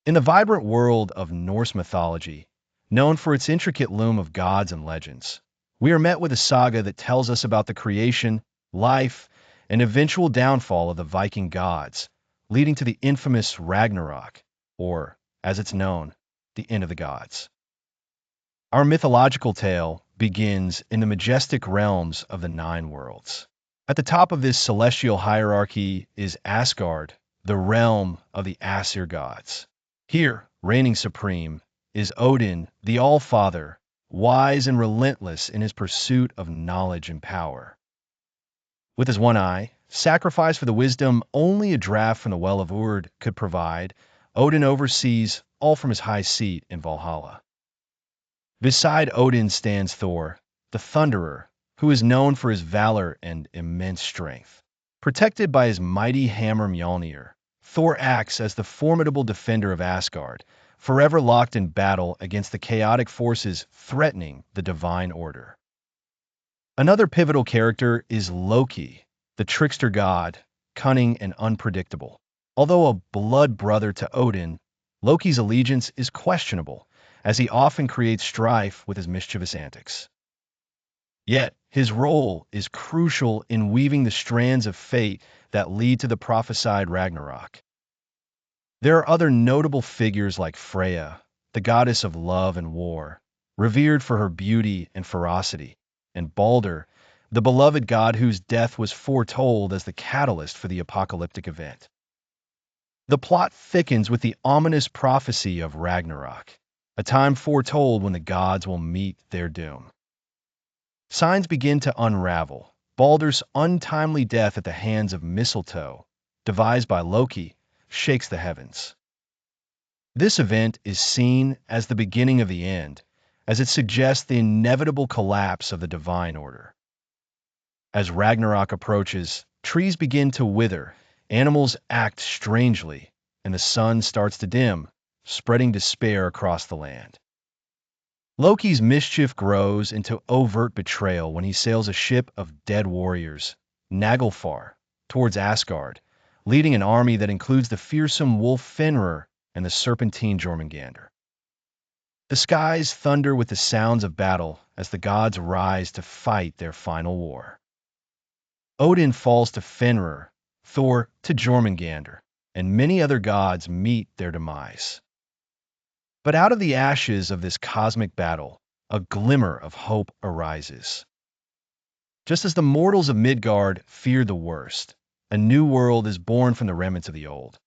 In the vibrant world of Norse mythology, known for its intricate loom of gods and legends, we are met with a saga that tells us about the creation, life, and eventual downfall of the Viking gods, leading to the infamous Ragnarok, or, as it's known, the end of the gods. Our mythological tale begins in the majestic realms of the Nine Worlds. At the top of this celestial hierarchy is Asgard, the realm of the Aesir gods. Here, reigning supreme, is Odin, the All-Father, wise and relentless in his pursuit of knowledge and power. With his one eye, sacrificed for the wisdom only a draught from the well of Urd could provide, Odin oversees all from his high seat in Valhalla. Beside Odin stands Thor, the Thunderer, who is known for his valor and immense strength. Protected by his mighty hammer Mjolnir, Thor acts as the formidable defender of Asgard, forever locked in battle against the chaotic forces threatening the divine order. Another pivotal character is Loki, the trickster god, cunning and unpredictable. Although a blood brother to Odin, Loki's allegiance is questionable, as he often creates strife with his mischievous antics. Yet, his role is crucial in weaving the strands of fate that lead to the prophesied Ragnarok. There are other notable figures like Freya, the goddess of love and war, revered for her beauty and ferocity, and Balder, the beloved god whose death was foretold as the catalyst for the apocalyptic event. The plot thickens with the ominous prophecy of Ragnarok, a time foretold when the gods will meet their doom. Signs begin to unravel. Balder's untimely death at the hands of mistletoe, devised by Loki, shakes the heavens. This event is seen as the beginning of the end, as it suggests the inevitable collapse of the divine order. As Ragnarok approaches, trees begin to wither, animals act strangely, and the sun starts to dim, spreading despair across the land. Loki's mischief grows into overt betrayal when he sails a ship of dead warriors, Naglfar, towards Asgard, leading an army that includes the fearsome wolf Fenrir and the serpentine Jormungandr. The skies thunder with the sounds of battle as the gods rise to fight their final war. Odin falls to Fenrir, Thor to Jormungandr, and many other gods meet their demise. But out of the ashes of this cosmic battle, a glimmer of hope arises. Just as the mortals of Midgard feared the worst, a new world is born from the remnants of the old.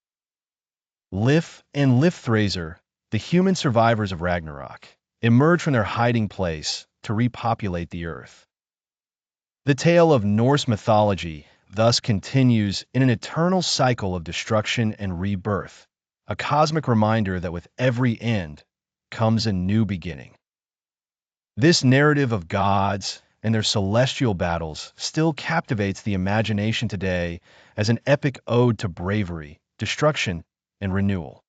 Lif and Lifthrasir, the human survivors of Ragnarok, emerge from their hiding place to repopulate the earth. The tale of Norse mythology thus continues in an eternal cycle of destruction and rebirth, a cosmic reminder that with every end comes a new beginning. This narrative of gods and their celestial battles still captivates the imagination today as an epic ode to bravery, destruction, and renewal.